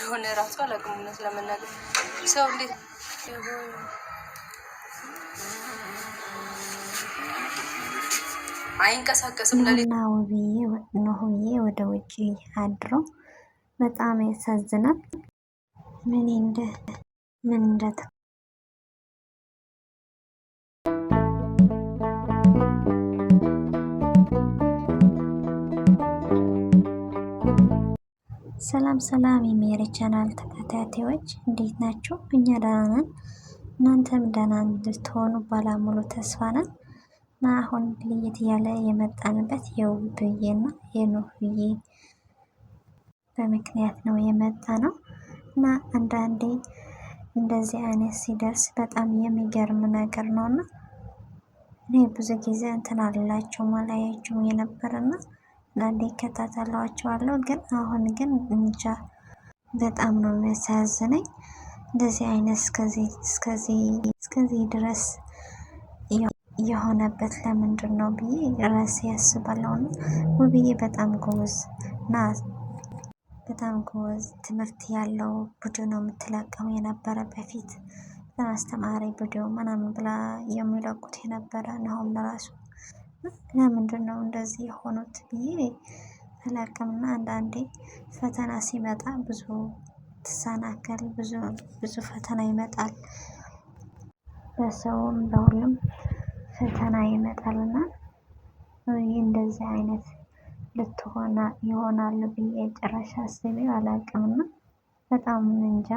እንደሆነ ራሱ አላውቅም። እውነት ለመናገር ሰው እንዴት አይንቀሳቀስም? እና ውብዬ ወደ ውጭ አድሮ በጣም ያሳዝናል። ምን እንደት ሰላም የሜሪ ቻናል ተከታታዮች እንዴት ናችሁ? እኛ ደህና ነን፣ እናንተም ደህና እንድትሆኑ ባለሙሉ ተስፋ ነን። እና አሁን ለየት ያለ የመጣንበት የውብዬና የኖህዬ በምክንያት ነው የመጣ ነው። እና አንዳንዴ እንደዚህ አይነት ሲደርስ በጣም የሚገርም ነገር ነውና እኔ ብዙ ጊዜ እንትን አላቸው ማላያቸው የነበረና አንዳንዴ እከታተላቸዋለሁ፣ ግን አሁን ግን እንጃ በጣም ነው የሚያሳዝነኝ። እንደዚህ አይነት እስከዚህ ድረስ የሆነበት ለምንድን ነው ብዬ ራሴ ያስባለሁ። ውብዬ በጣም ጎበዝ ናት፣ በጣም ጎበዝ ትምህርት ያለው ቪዲዮ ነው የምትለቀው የነበረ በፊት አስተማሪ ቪዲዮ ምናምን ብላ የሚለቁት የነበረ ነው። ለራሱ ለምንድን ነው እንደዚህ የሆኑት ብዬ አላቅምና አንዳንዴ ፈተና ሲመጣ ብዙ ትሰናከል፣ ብዙ ፈተና ይመጣል። በሰውም በሁሉም ፈተና ይመጣልና እንደዚህ አይነት ልትሆና ይሆናል ብዬ ጭራሽ አስቤው አላቅምና በጣም እንጃ።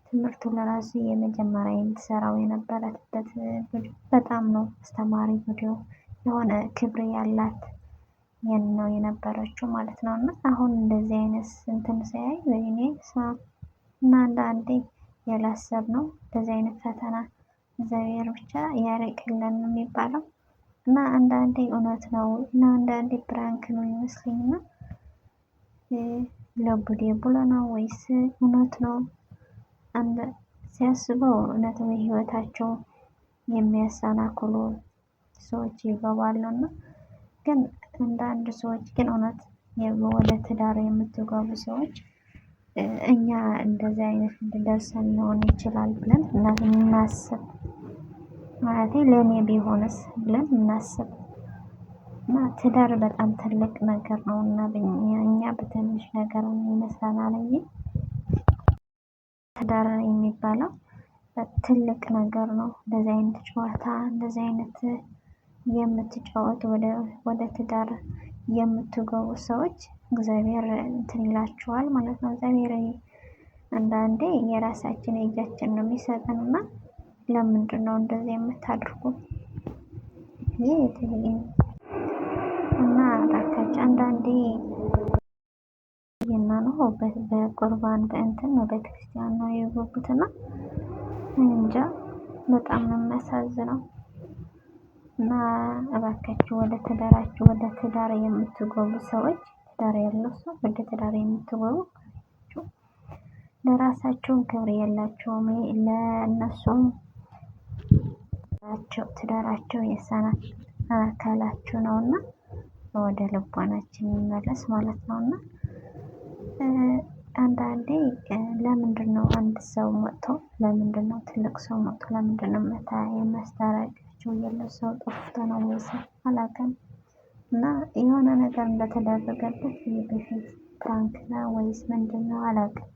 ትምህርቱ ለራሱ የመጀመሪያ የምትሰራው የነበረበት በጣም ነው አስተማሪ ቪዲዮ የሆነ ክብር ያላት ነው የነበረችው ማለት ነው። እና አሁን እንደዚህ አይነት እንትን ሳያይ ወይኔ እና አንዳንዴ ያላሰብነው እንደዚህ አይነት ፈተና እግዚአብሔር ብቻ ያርቅልን የሚባለው እና አንዳንዴ እውነት ነው እና አንዳንዴ ፕራንክ ነው ይመስለኝና ለቡዴ ብሎ ነው ወይስ እውነት ነው? ሲያስበው እውነት ነው ህይወታቸው የሚያሰናክሉ ሰዎች ይገባሉና፣ ግን አንዳንድ ሰዎች ግን እውነት ወደ ትዳር የምትገቡ ሰዎች እኛ እንደዚህ አይነት ደርሰን ሊሆን ይችላል ብለን እናስብ ማለት ለእኔ ቢሆንስ ብለን እናስብ። እና ትዳር በጣም ትልቅ ነገር ነው እና እኛ በትንሽ ነገር ይመስለናል እንጂ ትዳር የሚባለው ትልቅ ነገር ነው። እንደዚህ አይነት ጨዋታ እንደዚህ አይነት የምትጫወቱ ወደ ትዳር የምትገቡ ሰዎች እግዚአብሔር እንትን ይላችኋል ማለት ነው። እግዚአብሔር አንዳንዴ የራሳችን እጃችን ነው የሚሰጠንና ለምንድን ነው እንደዚህ የምታደርጉ? እና እባካችሁ አንዳንዴ ነው በቁርባን በእንትን ነው ቤተክርስቲያን ነው የገቡትና እንጃ በጣም ነው የሚያሳዝነው። እና እባካችሁ ወደ ትዳር የምትገቡ ሰዎች ትዳር ያለው ሰው ወደ ትዳር የምትገቡ ለራሳቸውም ክብር የላቸውም፣ ለእነሱም ትዳራቸው የሰናከላችሁ ነውና ወደ ልቦናችን ይመለስ ማለት ነውና አንዳንዴ ለምንድን ነው አንድ ሰው መጥቶ ለምንድን ነው ትልቅ ሰው መጥቶ ለምንድን ነው የሚያስታርቃቸው? የለው ሰው ጠፍቶ ነው ወይስ አላውቅም። እና የሆነ ነገር እንደተደረገበት በፊት ፕራንክ ነው ወይስ ምንድን ነው አላውቅም።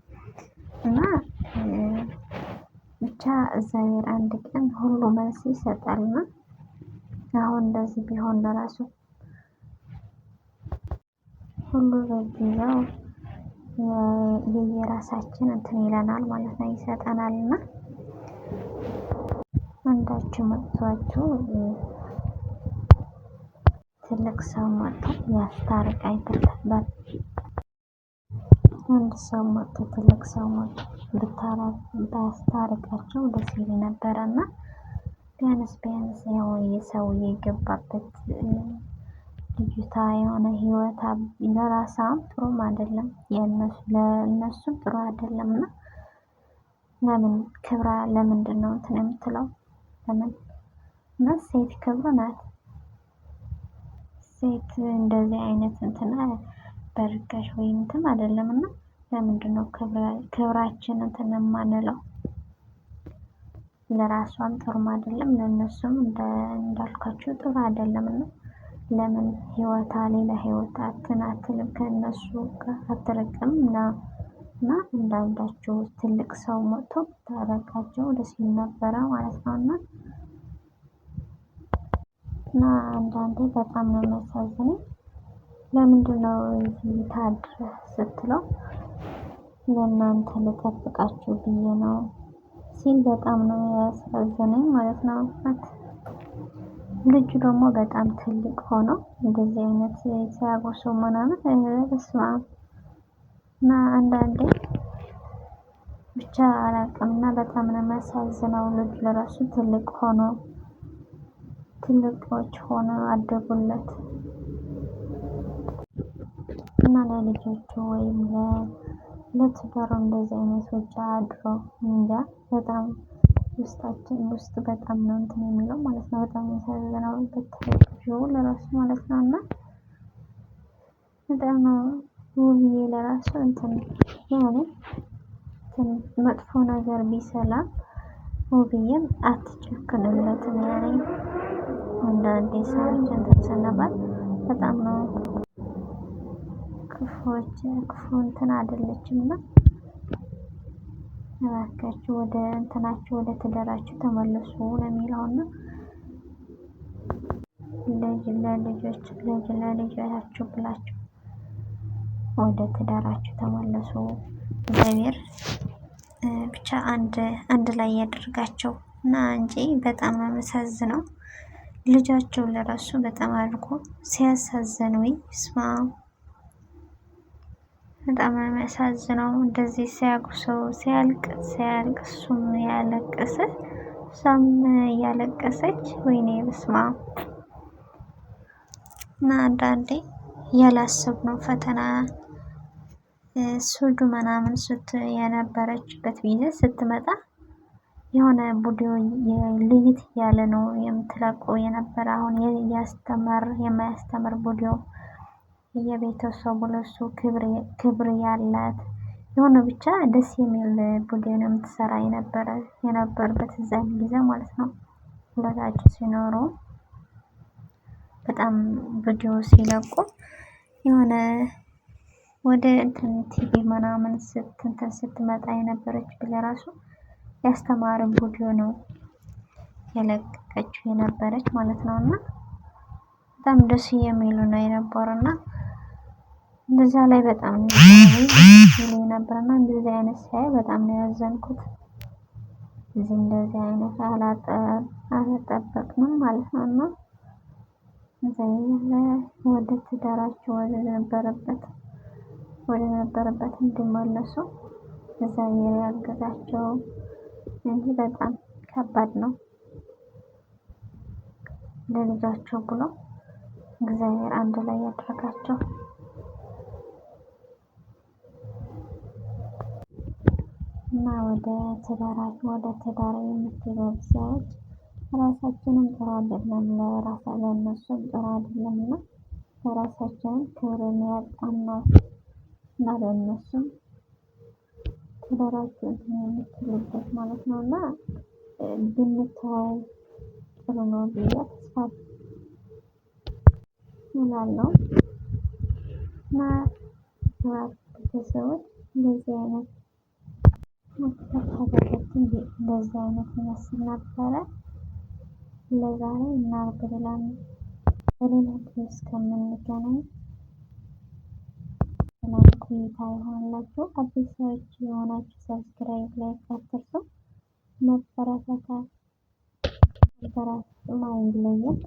እና ብቻ እግዚአብሔር አንድ ቀን ሁሉ መልስ ይሰጣልና አሁን እንደዚህ ቢሆን ለራሱ ሁሉ በጊዜው የየራሳችን እንትን ይለናል ማለት ነው ይሰጠናልና አንዳችሁ መጥቷችሁ ትልቅ ሰው መጥቶ ያስታርቅ አይደለም። አንድ ሰው መጥቶ ትልቅ ሰው መጥቶ ባያስታርቃቸው ደስ ይል ነበረና ቢያንስ ያው የሰው የገባበት ልጅቷ የሆነ ህይወታ ለራሷም ጥሩም አይደለም ለእነሱም ጥሩ አይደለምና ለምን ክብራ ለምንድን ነው እንትን የምትለው? ለምን እና ሴት ክብሩ ናት። ሴት እንደዚህ አይነት እንትን በርካሽ ወይም እንትን አይደለምና ለምንድን ነው ክብራችንን እንትን የማንለው? ለራሷም ጥሩም አይደለም፣ ለእነሱም እንዳልኳቸው ጥሩ አይደለም። እና ለምን ህይወታ ሌላ ህይወት አትልም ከእነሱ ጋር አትርቅም እና እንዳንዳቸው ትልቅ ሰው መጥቶ ታረቃቸው ደስ ይል ነበረ ማለት ነው። እና አንዳንዴ በጣም ነው የሚያሳዝነኝ። ለምንድን ነው እዚህ ታድር ስትለው ለእናንተ ልጠብቃችሁ ብዬ ነው ሲል በጣም ነው ያሳዘነኝ ማለት ነው። ልጁ ደግሞ በጣም ትልቅ ሆኖ እንደዚህ አይነት ሲያጎርሱ ምናምን በስመ አብ። እና አንዳንዴ ብቻ አላውቅም እና በጣም ነው የሚያሳዝነው። ልጁ ለራሱ ትልቅ ሆኖ ትልቆች ሆኖ አደጉለት እና ለልጆቹ ወይም ለትዳሩ እንደዚህ አይነት ውጭ አድሮ እንጃ በጣም ውስጣችን ውስጥ በጣም ነው እንትን የሚለው ማለት ነው። በጣም ያሳዝነው ብታዩ ለራሱ ማለት ነው። እና በጣም ነው ውብዬ ለራሱ እንትን የሆነ መጥፎ ነገር ቢሰላም ውብዬም አትጨክንለትም። ያኔ አንዳንዴ ሰዎች እንትን ስንባል በጣም ነው ክፉ እንትን አይደለችም። እና እባካችሁ ወደ እንትናችሁ ወደ ትዳራችሁ ተመለሱ ነው የሚለውና ለልጆቻችሁ ብላችሁ ወደ ትዳራችሁ ተመለሱ። እግዚአብሔር ብቻ አንድ ላይ ያደርጋቸው እና እንጂ በጣም ነው የሚያሳዝነው። ልጃቸው ለራሱ በጣም አድርጎ ሲያሳዝን ወይ ስማ በጣም ነው የሚያሳዝነው። እንደዚህ ሲያጉሰው ሲያልቅ እሱም ያለቀሰ እሷም እያለቀሰች ወይኔ በስመ አብ። እና አንዳንዴ ያላሰብነው ፈተና ሱዱ ምናምን የነበረችበት ቢዝነስ ስትመጣ የሆነ ቪዲዮ ለየት ያለ ነው የምትለቀው የነበረ። አሁን የማያስተምር ቪዲዮ የቤተሰቡ ለሱ ክብር ያላት የሆነ ብቻ ደስ የሚል ቪዲዮ ነው የምትሰራ የነበረበት እዛን ጊዜ ማለት ነው። ሁለታቸው ሲኖሩ በጣም ቪዲዮ ሲለቁ የሆነ ወደ እንትን ቲቪ ምናምን ስትመጣ የነበረች ለራሱ ያስተማረ ቪዲዮ ነው የለቀቀችው የነበረች ማለት ነው። እና በጣም ደስ የሚሉ ነው የነበረና እንደዛ ላይ በጣም ነው ነበርና እንደዚህ አይነት ሳይ በጣም ነው ያዘንኩት። እንደዚህ አይነት አላጠበቅንም ማለት ነው። እና ወደ ትዳራቸው ወደ ነበረበት እንዲመለሱ እግዚአብሔር ያግዛቸው እንጂ በጣም ከባድ ነው። ለልጃቸው ብሎ እግዚአብሔር አንድ ላይ ያደርጋቸው እና ወደ ትዳር የምትገቡ ሰዎች ራሳችንን ጥሩ አይደለም፣ ለእነሱም ጥሩ አይደለም። እና ለራሳችንን ክብርን ያጣን ነው እና ለእነሱም ትዳራችሁን የምትሉበት ማለት ነው። እና ብንተወው ጥሩ ነው ብዬ ተስፋ እላለሁ። እና ቤተሰቦች እንደዚህ አይነት መከታተሎችን እንደዚህ አይነት ይመስል ነበረ ለዛሬ እና በሌላ ጊዜ እስከምንገናኝ ሰላም ቆይታ ይሆንላችሁ። አዲስ ሰዎች የሆናችሁ ሰብስክራይብ ላይ አትርሱ። መበረታታት አይለየን።